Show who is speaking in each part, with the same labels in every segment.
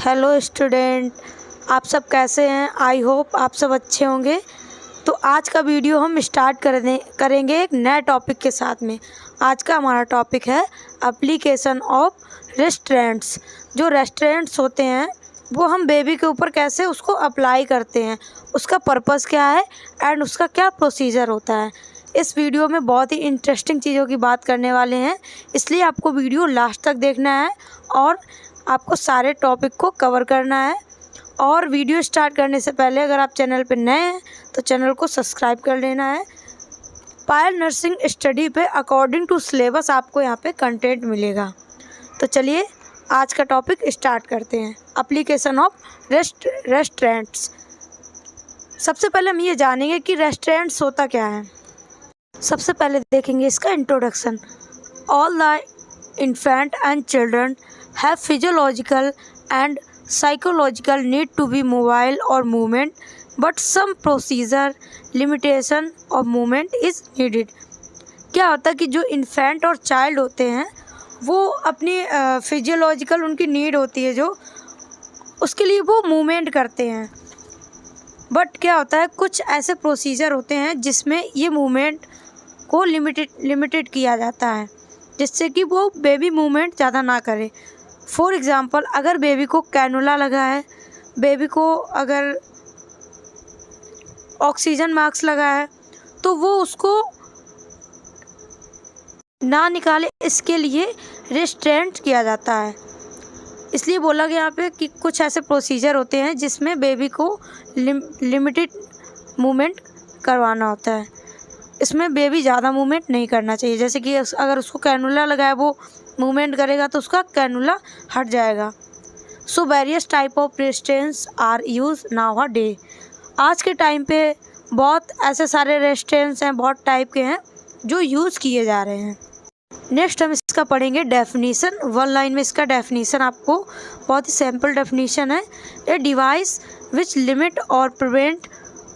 Speaker 1: Hello student, आप सब कैसे हैं। आई होप आप सब अच्छे होंगे। तो आज का वीडियो हम स्टार्ट करेंगे एक नए टॉपिक के साथ में। आज का हमारा टॉपिक है एप्लीकेशन ऑफ रेस्टोरेंट्स। जो रेस्टोरेंट्स होते हैं वो हम बेबी के ऊपर कैसे उसको अप्लाई करते हैं, उसका पर्पस क्या है एंड उसका क्या प्रोसीजर होता है। इस वीडियो में बहुत ही इंटरेस्टिंग चीज़ों की बात करने वाले हैं, इसलिए आपको वीडियो लास्ट तक देखना है और आपको सारे टॉपिक को कवर करना है। और वीडियो स्टार्ट करने से पहले अगर आप चैनल पर नए हैं तो चैनल को सब्सक्राइब कर लेना है। पायल नर्सिंग स्टडी पे अकॉर्डिंग टू सिलेबस आपको यहाँ पे कंटेंट मिलेगा। तो चलिए आज का टॉपिक स्टार्ट करते हैं, एप्लीकेशन ऑफ रेस्टोरेंट्स। सबसे पहले हम ये जानेंगे कि रेस्टोरेंट्स होता क्या है। सबसे पहले देखेंगे इसका introduction. All the infant and children have physiological and psychological need to be mobile or movement, but some procedure limitation of movement is needed। क्या होता है कि जो इन्फेंट और चाइल्ड होते हैं वो अपनी फिजियोलॉजिकल उनकी नीड होती है, जो उसके लिए वो मूवमेंट करते हैं। बट क्या होता है, कुछ ऐसे प्रोसीजर होते हैं जिसमें ये मूवमेंट को लिमिटेड किया जाता है, जिससे कि वो बेबी मूवमेंट ज़्यादा ना करे। फॉर एग्ज़ाम्पल, अगर बेबी को कैनुला लगा है, बेबी को अगर ऑक्सीजन मास्क लगा है, तो वो उसको ना निकाले, इसके लिए रेस्ट्रेंट किया जाता है। इसलिए बोला गया यहाँ पे कि कुछ ऐसे प्रोसीजर होते हैं जिसमें बेबी को लिमिटेड मूवमेंट करवाना होता है। इसमें बेबी ज़्यादा मूवमेंट नहीं करना चाहिए। जैसे कि अगर उसको कैनुला लगा है, वो मूवमेंट करेगा तो उसका कैनुला हट जाएगा। So various type of restraints are use now a day. आज के टाइम पे बहुत ऐसे सारे रेस्ट्रेंट्स हैं, बहुत टाइप के हैं जो यूज़ किए जा रहे हैं। नेक्स्ट हम इसका पढ़ेंगे डेफिनीशन। वन लाइन में इसका डेफिनीशन आपको बहुत ही सिंपल डेफिनीशन है। ए डिवाइस विच लिमिट और prevent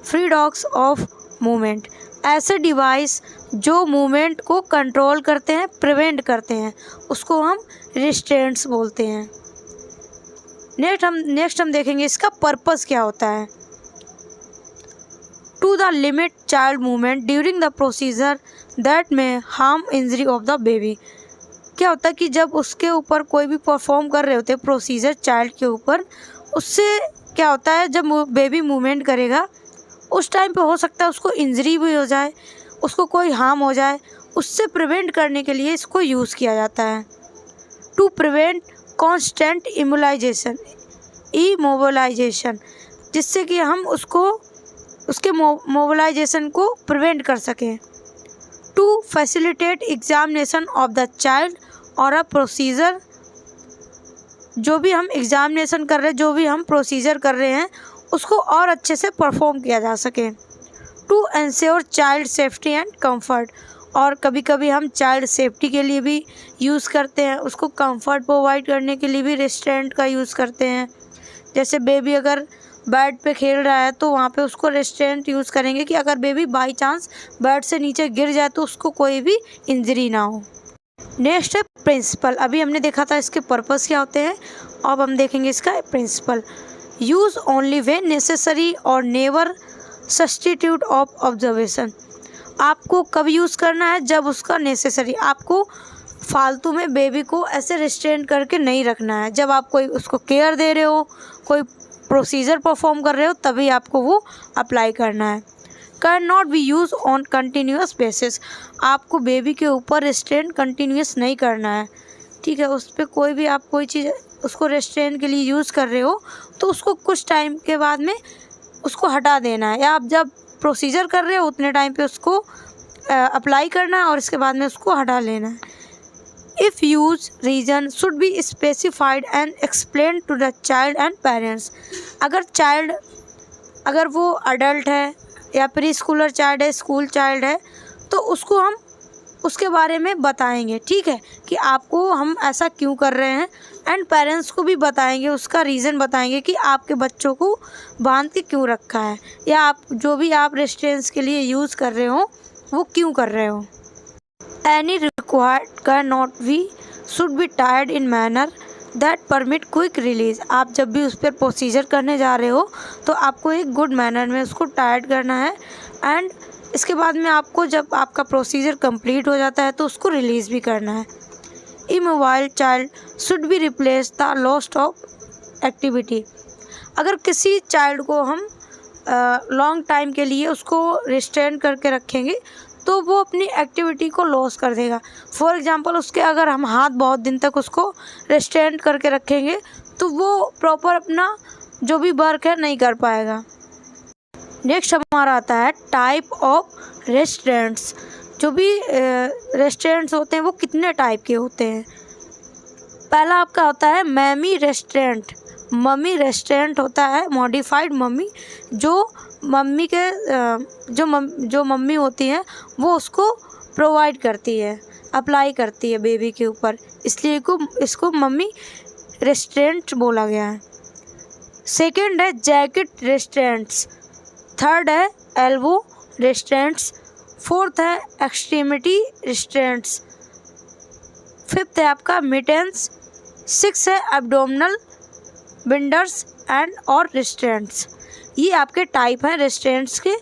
Speaker 1: free dogs of movement. ऐसे डिवाइस जो मूवमेंट को कंट्रोल करते हैं, प्रिवेंट करते हैं, उसको हम रेस्ट्रेंट्स बोलते हैं। नेक्स्ट हम देखेंगे इसका पर्पस क्या होता है। To the limit child movement during the procedure that may harm injury of the baby. क्या होता है कि जब उसके ऊपर कोई भी परफॉर्म कर रहे होते हैं प्रोसीजर चाइल्ड के ऊपर, उससे क्या होता है, जब बेबी मूवमेंट करेगा उस टाइम पे हो सकता है उसको इंजरी भी हो जाए, उसको कोई हार्म हो जाए। उससे प्रिवेंट करने के लिए इसको यूज़ किया जाता है। टू प्रिवेंट कांस्टेंट इमोबिलाइजेशन, जिससे कि हम उसके मोबिलाइजेशन को प्रिवेंट कर सकें। To facilitate examination of the child और अ प्रोसीजर, जो भी हम एग्जामिनेशन कर रहे हैं, जो भी हम प्रोसीजर कर रहे हैं, उसको और अच्छे से परफॉर्म किया जा सके। To ensure child safety and comfort, और कभी कभी हम चाइल्ड सेफ्टी के लिए भी यूज़ करते हैं, उसको कंफर्ट प्रोवाइड करने के लिए भी रेस्टोरेंट का यूज़ करते हैं। जैसे बेबी अगर बेड पे खेल रहा है तो वहाँ पे उसको रेस्टोरेंट यूज़ करेंगे कि अगर बेबी बाई चांस बेड से नीचे गिर जाए तो उसको कोई भी इंजरी ना हो। नेक्स्ट है प्रिंसिपल। अभी हमने देखा था इसके पर्पस क्या होते हैं, अब हम देखेंगे इसका principle. Use only where necessary और नेवर सब्स्टिट्यूट ऑफ ऑब्जर्वेशन। आपको कब यूज़ करना है, जब उसका नेसेसरी। आपको फालतू में बेबी को ऐसे रेस्ट्रेंट करके नहीं रखना है। जब आप कोई उसको केयर दे रहे हो, कोई प्रोसीजर परफॉर्म कर रहे हो, तभी आपको वो अप्लाई करना है। Can not be use on continuous basis. आपको बेबी के ऊपर रेस्ट्रेंट कंटिन्यूस नहीं करना है, ठीक है। उस पर कोई भी आप कोई चीज़ उसको रेस्ट्रेंट के लिए यूज़ कर रहे हो तो उसको कुछ टाइम के बाद में उसको हटा देना है, या आप जब प्रोसीजर कर रहे हो उतने टाइम पे उसको अप्लाई करना है और इसके बाद में उसको हटा लेना है। If use reason should be specified and explain to the child and parents. अगर वो अडल्ट है या प्री स्कूलर चाइल्ड है, स्कूल चाइल्ड है, तो उसको हम उसके बारे में बताएंगे, ठीक है, कि आपको हम ऐसा क्यों कर रहे हैं। एंड पेरेंट्स को भी बताएंगे, उसका रीज़न बताएंगे कि आपके बच्चों को बांध के क्यों रखा है, या आप जो भी आप रेस्टोरेंट्स के लिए यूज़ कर रहे हो वो क्यों कर रहे हो। Any required can not be should be tied in manner that permit quick release. आप जब भी उस पर प्रोसीजर करने जा रहे हो तो आपको एक गुड मैनर में उसको टाइट करना है, एंड इसके बाद में आपको जब आपका प्रोसीजर कंप्लीट हो जाता है तो उसको रिलीज़ भी करना है। Immobile child should be replace the lost of activity. अगर किसी चाइल्ड को हम लॉन्ग टाइम के लिए उसको रिस्ट्रेन करके रखेंगे तो वो अपनी एक्टिविटी को लॉस कर देगा। फॉर एग्जांपल उसके अगर हम हाथ बहुत दिन तक उसको रिस्ट्रेन करके रखेंगे तो वो प्रॉपर अपना जो भी वर्क है नहीं कर पाएगा। नेक्स्ट हमारा आता है टाइप ऑफ रेस्ट्रेंट्स। जो भी रेस्ट्रेंट्स होते हैं वो कितने टाइप के होते हैं। पहला आपका होता है ममी रेस्ट्रेंट। मम्मी रेस्ट्रेंट होता है मॉडिफाइड मम्मी, जो मम्मी के जो मम्मी होती हैं वो उसको प्रोवाइड करती है, अप्लाई करती है बेबी के ऊपर, इसलिए इसको मम्मी रेस्ट्रेंट बोला गया है। सेकंड है जैकेट रेस्ट्रेंट्स। थर्ड है एल्बो रेस्ट्रेंट्स। फोर्थ है एक्सट्रीमिटी रेस्ट्रेंट्स। फिफ्थ है आपका मिटेंस। सिक्स है एब्डोमिनल विंडर्स एंड और रेस्ट्रेंट्स। ये आपके टाइप हैं रेस्ट्रेंट्स के,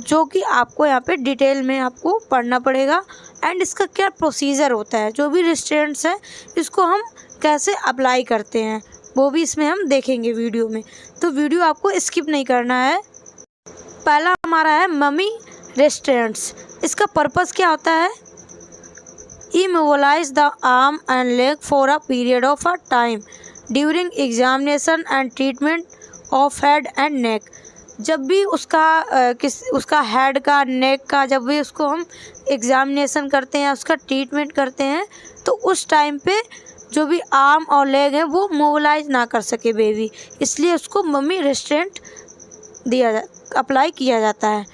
Speaker 1: जो कि आपको यहाँ पे डिटेल में आपको पढ़ना पड़ेगा, एंड इसका क्या प्रोसीजर होता है। जो भी रेस्ट्रेंट्स हैं इसको हम कैसे अप्लाई करते हैं वो भी इसमें हम देखेंगे वीडियो में, तो वीडियो आपको स्किप नहीं करना है। पहला हमारा है मम्मी रेस्ट्रेंट्स। इसका पर्पस क्या होता है। Immobilise the arm and leg for a period of a time during examination and treatment of head and neck. जब भी उसका हेड का, नेक का जब भी उसको हम एग्जामिनेशन करते हैं, उसका ट्रीटमेंट करते हैं, तो उस टाइम पे जो भी आर्म और लेग है वो मोबलाइज ना कर सके बेबी, इसलिए उसको मम्मी रेस्ट्रेंट अप्लाई किया जाता है।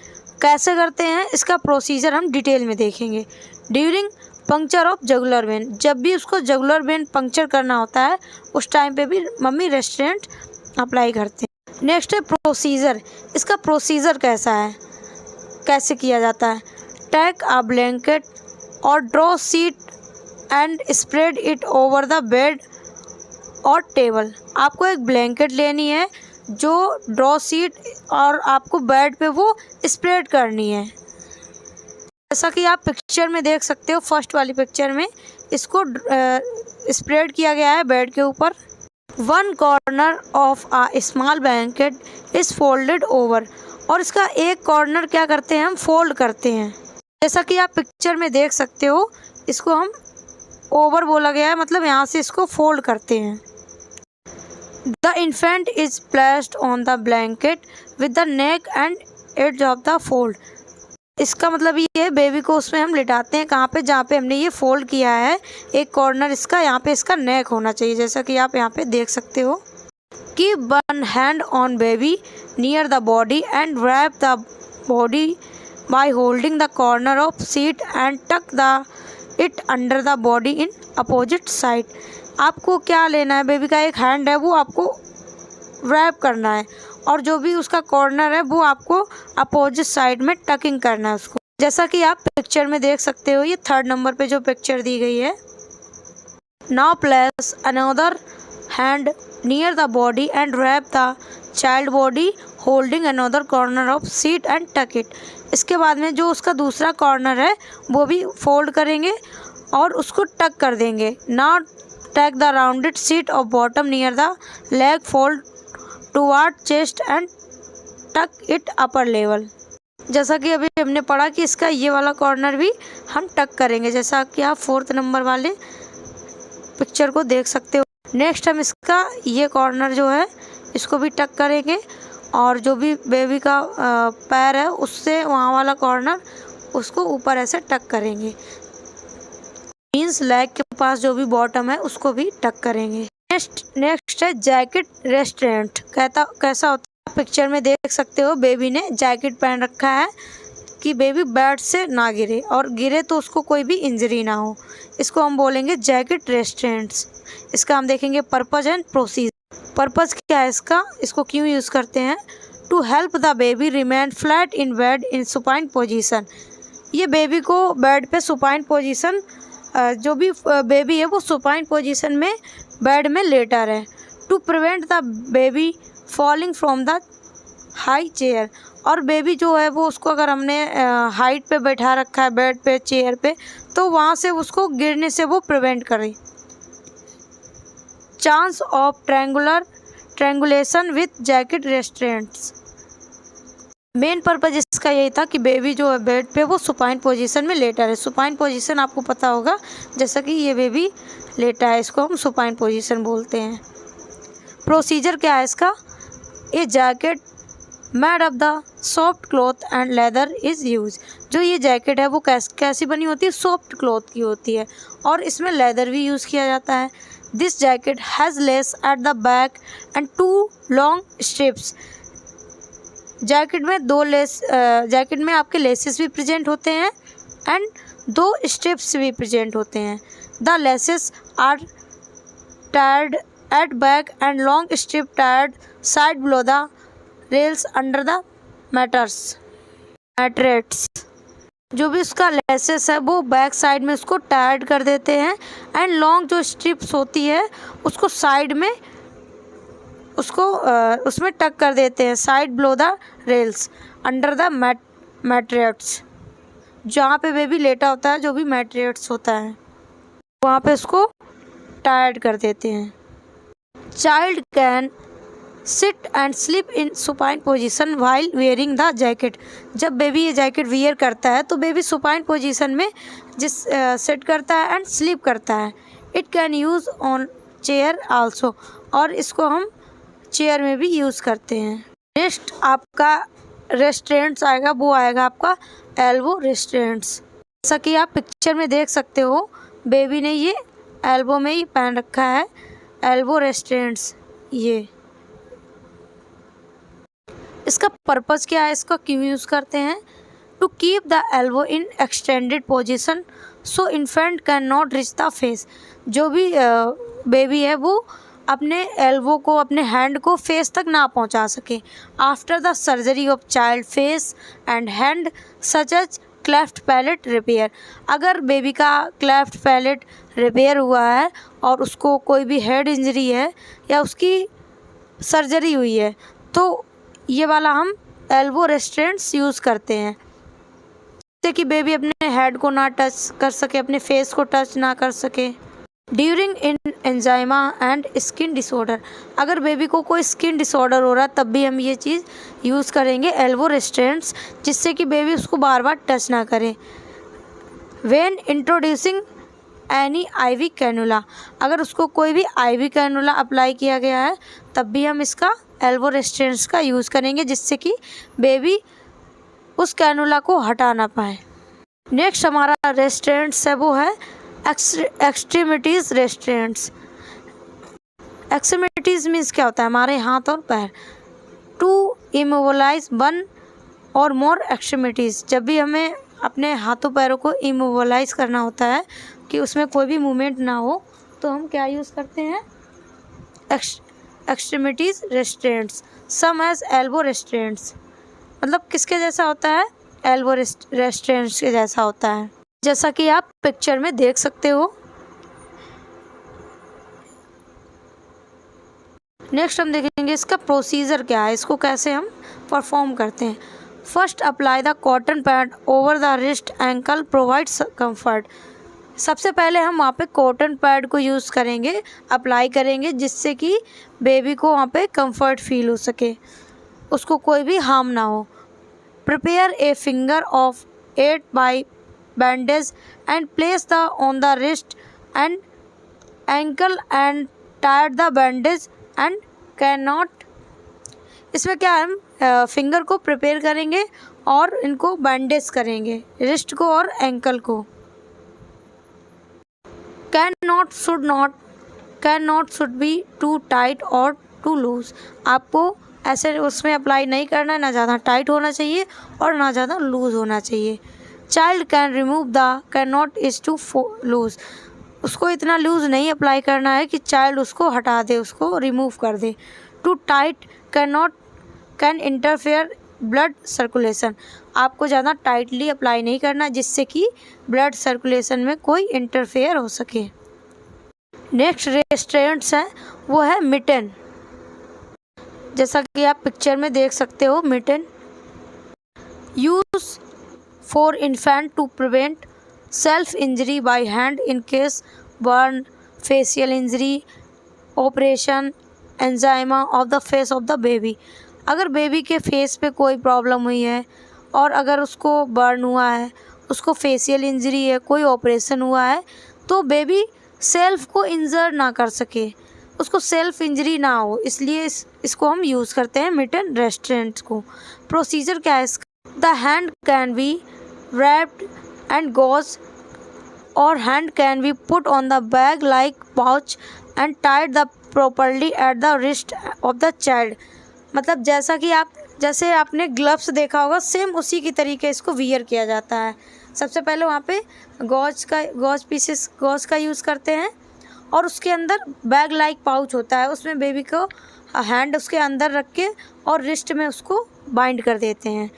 Speaker 1: कैसे करते हैं इसका प्रोसीजर हम डिटेल में देखेंगे। During puncture of jugular vein. जब भी उसको जुगुलर वेन पंक्चर करना होता है उस टाइम पे भी मम्मी रेस्ट्रेंट अप्लाई करते हैं। नेक्स्ट है प्रोसीजर। इसका प्रोसीजर कैसा है, कैसे किया जाता है। टेक अ ब्लैंकेट और draw seat and spread it over the bed और टेबल। आपको एक ब्लैंकेट लेनी है जो ड्रॉ सीट और आपको बेड पे वो स्प्रेड करनी है। जैसा कि आप पिक्चर में देख सकते हो, फर्स्ट वाली पिक्चर में इसको स्प्रेड किया गया है बेड के ऊपर। One corner of a small blanket is folded over. और इसका एक कॉर्नर क्या करते हैं हम फोल्ड करते हैं। जैसा कि आप पिक्चर में देख सकते हो, इसको हम ओवर बोला गया है, मतलब यहाँ से इसको फोल्ड करते हैं। The infant is placed on the blanket with the neck and edge of the fold. इसका मतलब ये है बेबी को उसमें हम लिटाते हैं कहाँ पे, जहाँ पे हमने ये फोल्ड किया है एक कॉर्नर इसका, यहाँ पे इसका नेक होना चाहिए, जैसा कि आप यहाँ पे देख सकते हो। Keep one hand on baby near the body and wrap the body by holding the corner of seat and tuck it under the body in opposite side. आपको क्या लेना है, बेबी का एक हैंड है वो आपको रैप करना है, और जो भी उसका कॉर्नर है वो आपको अपोजिट साइड में टकिंग करना है उसको। जैसा कि आप पिक्चर में देख सकते हो, ये थर्ड नंबर पे जो पिक्चर दी गई है। Now place another hand near the body and wrap the child body holding another corner of seat and tuck it. इसके बाद में जो उसका दूसरा कॉर्नर है वो भी फोल्ड करेंगे और उसको टक कर देंगे। Now tuck the rounded seat of bottom near the leg fold toward chest and tuck it upper level. जैसा कि अभी हमने पढ़ा कि इसका ये वाला कॉर्नर भी हम टक करेंगे, जैसा कि आप फोर्थ नंबर वाले पिक्चर को देख सकते हो। नेक्स्ट हम इसका ये कॉर्नर जो है इसको भी टक करेंगे, और जो भी बेबी का पैर है उससे वहाँ वाला कॉर्नर उसको ऊपर ऐसे टक करेंगे। मीन्स लेग के पास जो भी बॉटम है उसको भी टक करेंगे। नेक्स्ट है जैकेट रेस्ट्रेंट। कैसा होता है, पिक्चर में देख सकते हो बेबी ने जैकेट पहन रखा है कि बेबी बेड से ना गिरे, और गिरे तो उसको कोई भी इंजरी ना हो। इसको हम बोलेंगे जैकेट रेस्ट्रेंट्स। इसका हम देखेंगे पर्पज एंड प्रोसीजर। पर्पज क्या है इसका, इसको क्यों यूज़ करते हैं। To help the baby remain flat in bed in supine position. ये बेबी को बेड पे सुपाइन पोजीशन जो भी बेबी है वो सुपाइन पोजीशन में बेड में लेटा रहे। To prevent the baby falling from the high chair, और बेबी जो है वो उसको अगर हमने हाइट पे बैठा रखा है बेड पे चेयर पे, तो वहाँ से उसको गिरने से वो प्रिवेंट करे। Chance of strangulation with jacket restraints. Main purpose इसका यही था कि बेबी जो है बेड पे वो सुपाइन पोजीशन में लेटा रहे। सुपाइन पोजीशन आपको पता होगा, जैसा कि ये बेबी लेटा है, इसको हम सुपाइन पोजीशन बोलते हैं। प्रोसीजर क्या है इसका? ये jacket made of the soft cloth and leather is use. जो ये जैकेट है वो कैसी बनी होती है? सॉफ्ट क्लॉथ की होती है, और इसमें लेदर भी यूज़ किया जाता है। This jacket has less at the back and 2 long strips. Jacket में 2 लेस, जैकेट में आपके लेसेस भी प्रेजेंट होते हैं एंड 2 स्ट्रिप्स भी प्रेजेंट होते हैं। The laces are tired at back and long strip tired side below the rails under the मैट्रेट्स। जो भी उसका लेसेस है वो बैक साइड में उसको टायर्ड कर देते हैं, एंड लॉन्ग जो स्ट्रिप्स होती है उसको साइड में उसको उसमें टक कर देते हैं, side below the rails under the mattress. जहाँ पे बेबी लेटा होता है, जो भी मैट्रेट्स होता है, वहाँ पे उसको टायर्ड कर देते हैं। Child can sit and sleep in supine position while wearing the jacket. जब बेबी ये जैकेट वियर करता है तो बेबी सुपाइन पोजीशन में सिट करता है एंड स्लीप करता है। It can use on chair also, और इसको हम चेयर में भी यूज़ करते हैं। नेक्स्ट आपका रेस्ट्रेंट्स आएगा, वो आएगा आपका एल्बो रेस्ट्रेंट्स। जैसा कि आप पिक्चर में देख सकते हो, बेबी ने ये एल्बो में ही पहन रखा है एल्बो रेस्ट्रेंट्स। ये इसका पर्पज़ क्या है, इसका क्यों यूज़ करते हैं? To keep the elbow in extended position so infant can not reach the face. जो भी बेबी है वो अपने एल्बो को, अपने हैंड को फेस तक ना पहुंचा सके। After the surgery of child face and hand such as cleft palate repair. अगर बेबी का क्लेफ्ट पैलेट रिपेयर हुआ है और उसको कोई भी हेड इंजरी है या उसकी सर्जरी हुई है, तो ये वाला हम एल्बो रेस्ट्रेंट्स यूज़ करते हैं, जिससे कि बेबी अपने हेड को ना टच कर सके, अपने फेस को टच ना कर सके। During in eczema and skin disorder. अगर बेबी को कोई स्किन डिसऑर्डर हो रहा है तब भी हम ये चीज़ यूज़ करेंगे एल्बो रेस्ट्रेंट्स, जिससे कि बेबी उसको बार बार टच ना करे। When introducing any IV cannula. अगर उसको कोई भी आईवी कैनुला अप्लाई किया गया है तब भी हम इसका एल्बो रेस्ट्रेंट्स का यूज़ करेंगे, जिससे कि बेबी उस कैनुला को हटा ना पाए। नेक्स्ट हमारा रेस्ट्रेंट्स है वो है एक्सट्रीमिटीज़ रेस्ट्रेंट्स। एक्सट्रीमिटीज़ मीन्स क्या होता है? हमारे हाथ और पैर। टू इमोबलाइज 1 और मोर एक्सट्रीमिटीज़। जब भी हमें अपने हाथों पैरों को इमोबलाइज करना होता है कि उसमें कोई भी मूवमेंट ना हो, तो हम क्या यूज़ करते हैं? एक्सट्रीमिटीज़ रेस्ट्रेंट्स। सम एज एल्बो रेस्ट्रेंट्स। मतलब किसके जैसा होता है? एल्बो रेस्ट्रेंट्स के जैसा होता है, जैसा कि आप पिक्चर में देख सकते हो। नेक्स्ट हम देखेंगे इसका प्रोसीजर क्या है, इसको कैसे हम परफॉर्म करते हैं। First apply the cotton pad over the wrist ankle provides comfort. सबसे पहले हम वहाँ पे कॉटन पैड को यूज़ करेंगे, अप्लाई करेंगे, जिससे कि बेबी को वहाँ पे कंफर्ट फील हो सके, उसको कोई भी हार्म ना हो। Prepare a finger of 8 by bandage and place the on the wrist and ankle and tie the bandage and cannot। इसमें क्या हम फिंगर को प्रिपेयर करेंगे और इनको बैंडेज करेंगे, रिस्ट को और एंकल को। Can not should be too tight और टू लूज। आपको ऐसे उसमें अप्लाई नहीं करना है, ना ज़्यादा टाइट होना चाहिए और ना ज़्यादा लूज होना चाहिए। Child can remove the can not is too loose. उसको इतना लूज नहीं अप्लाई करना है कि चाइल्ड उसको हटा दे, उसको रिमूव कर दे। Too tight can interfere blood circulation. आपको ज़्यादा टाइटली अप्लाई नहीं करना जिससे कि ब्लड सर्कुलेशन में कोई इंटरफेयर हो सके। नेक्स्ट रेस्ट्रेंट्स है वो है मिटन। जैसा कि आप पिक्चर में देख सकते हो, mitten use for infant to prevent self injury by hand in case burn, facial injury, operation, eczema of the face of the baby. अगर बेबी के फेस पे कोई प्रॉब्लम हुई है और अगर उसको बर्न हुआ है, उसको फेशियल इंजरी है, कोई ऑपरेशन हुआ है, तो बेबी सेल्फ को इंजर ना कर सके, उसको सेल्फ इंजरी ना हो, इसलिए इसको हम यूज़ करते हैं मिटन रेस्ट्रेंट्स को। प्रोसीजर क्या है इसका? The hand can be wrapped and gauze or hand can be put on the bag like pouch and tied the properly at the wrist of the child। मतलब जैसे आपने ग्लव्स देखा होगा, सेम उसी की तरीके इसको वियर किया जाता है। सबसे पहले वहाँ पे गॉज का यूज़ करते हैं और उसके अंदर बैग लाइक पाउच होता है, उसमें बेबी को हैंड उसके अंदर रख के और रिस्ट में उसको बाइंड कर देते हैं।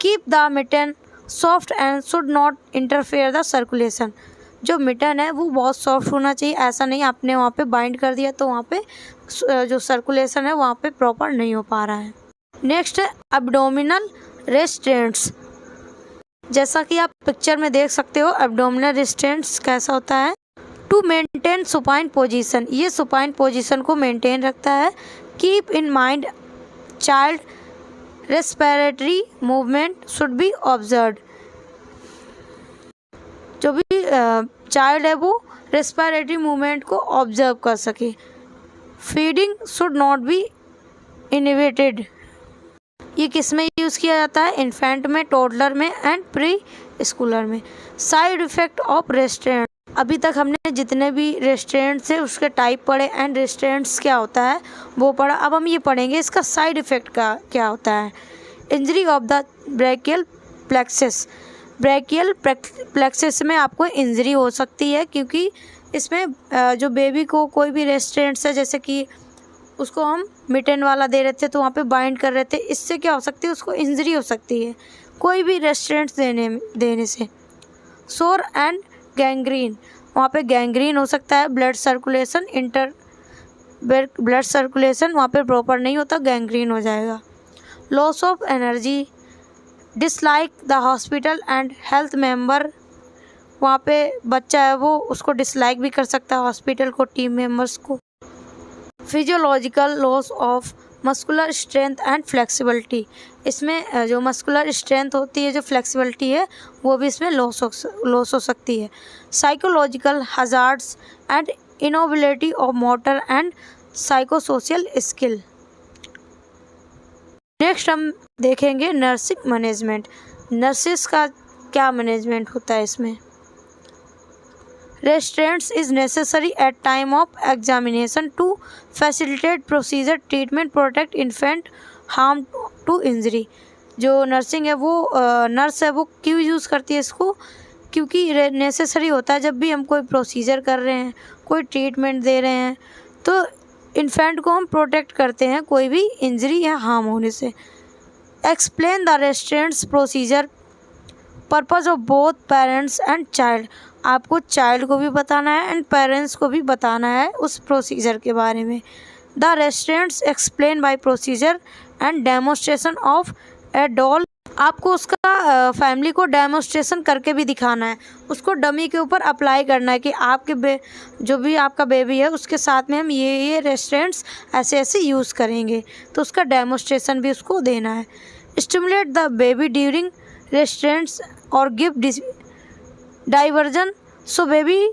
Speaker 1: Keep the mitten soft and should not interfere the circulation. जो मिटन है वो बहुत सॉफ्ट होना चाहिए, ऐसा नहीं आपने वहाँ पे बाइंड कर दिया तो वहाँ पे जो सर्कुलेशन है वहाँ पे प्रॉपर नहीं हो पा रहा है। नेक्स्ट है एब्डोमिनल रेस्ट्रेंट्स। जैसा कि आप पिक्चर में देख सकते हो, एब्डोमिनल रेस्ट्रेंट्स कैसा होता है? टू मेंटेन सुपाइन पोजीशन, ये सुपाइन पोजीशन को मेंटेन रखता है। Keep in mind child respiratory movement should be observe. जो भी चाइल्ड है वो रेस्पिरेटरी मूवमेंट को ऑब्जर्व कर सके। Feeding should not be inhibited. ये किस में यूज़ किया जाता है? इन्फेंट में, टोडलर में एंड प्री स्कूलर में। Side effect of restaurant. अभी तक हमने जितने भी रेस्ट्रेंट्स है उसके टाइप पढ़े एंड रेस्ट्रेंट्स क्या होता है वो पढ़ा। अब हम ये पढ़ेंगे इसका साइड इफ़ेक्ट का क्या होता है। Injury of the brachial plexus. Brachial plexus में आपको इंजरी हो सकती है क्योंकि इसमें जो बेबी को कोई भी रेस्ट्रेंट्स है, जैसे कि उसको हम मिटन वाला दे रहे थे तो वहाँ पे बाइंड कर रहे थे, इससे क्या हो सकती है, उसको इंजरी हो सकती है कोई भी रेस्ट्रेंट्स देने से। सोर एंड गैंग्रीन, वहाँ पे गैंग्रीन हो सकता है। ब्लड सर्कुलेशन वहाँ पे प्रॉपर नहीं होता, गैंग्रीन हो जाएगा। Loss of energy, dislike the hospital and health member, वहाँ पे बच्चा है वो उसको डिसलाइक भी कर सकता है हॉस्पिटल को, टीम मेंबर्स को। Physiological loss of muscular strength and flexibility, इसमें जो मस्कुलर स्ट्रेंथ होती है, जो फ्लेक्सिबिलिटी है वो भी इसमें लॉस हो सकती है। Psychological hazards and inability of motor and psychosocial skill. Next हम देखेंगे नर्सिंग मैनेजमेंट। नर्सिस का क्या मैनेजमेंट होता है इसमें? Restraints is necessary at time of examination to facilitate procedure, treatment, protect infant harm to injury। जो नर्सिंग है वो नर्स है वो क्यों यूज़ करती है इसको? क्योंकि नेसेसरी होता है जब भी हम कोई प्रोसीजर कर रहे हैं, कोई ट्रीटमेंट दे रहे हैं, तो इन्फेंट को हम प्रोटेक्ट करते हैं कोई भी इंजरी या हार्म होने से। Explain the restraints procedure, purpose of both parents and child. आपको चाइल्ड को भी बताना है एंड पेरेंट्स को भी बताना है उस प्रोसीजर के बारे में। The restraints explain by procedure and demonstration of a doll. आपको उसका फैमिली को डेमोस्ट्रेशन करके भी दिखाना है, उसको डमी के ऊपर अप्लाई करना है कि आपके जो भी आपका बेबी है उसके साथ में हम ये रेस्ट्रेंट्स ऐसे ऐसे यूज़ करेंगे, तो उसका डेमोस्ट्रेशन भी उसको देना है। Stimulate the baby during restraints और give diversion so baby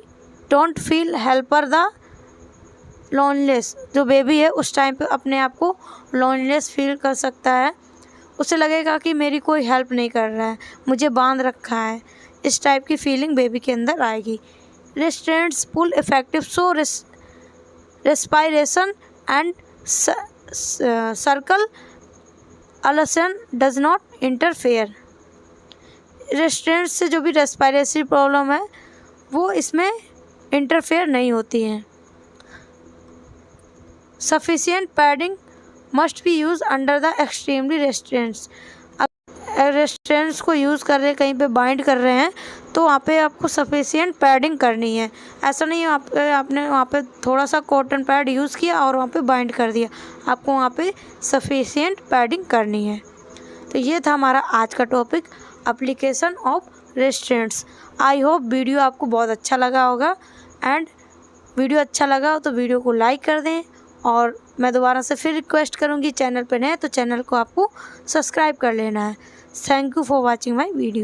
Speaker 1: don't feel helper the loneless. जो बेबी है उस टाइम पे अपने आप को लोनलेस फील कर सकता है, उसे लगेगा कि मेरी कोई हेल्प नहीं कर रहा है, मुझे बांध रखा है, इस टाइप की फीलिंग बेबी के अंदर आएगी। Restraints pull effective so respiration and circulation does not interfere. Restraints से जो भी रेस्पायरेटरी प्रॉब्लम है वो इसमें इंटरफेयर नहीं होती है। Sufficient padding must be use under the extremely restraints. Restraints को यूज़ कर रहे हैं, कहीं पे बाइंड कर रहे हैं, तो वहाँ पे आपको सफिशिएंट पैडिंग करनी है। ऐसा नहीं है आपने वहाँ पे थोड़ा सा कॉटन पैड यूज़ किया और वहाँ पे बाइंड कर दिया, आपको वहाँ पे सफिशिएंट पैडिंग करनी है। तो ये था हमारा आज का topic, application of restraints. I hope video आपको बहुत अच्छा लगा होगा, एंड वीडियो अच्छा लगा हो तो वीडियो को लाइक कर दें, और मैं दोबारा से फिर रिक्वेस्ट करूँगी, चैनल पर नए तो चैनल को आपको सब्सक्राइब कर लेना है। Thank you for watching my video.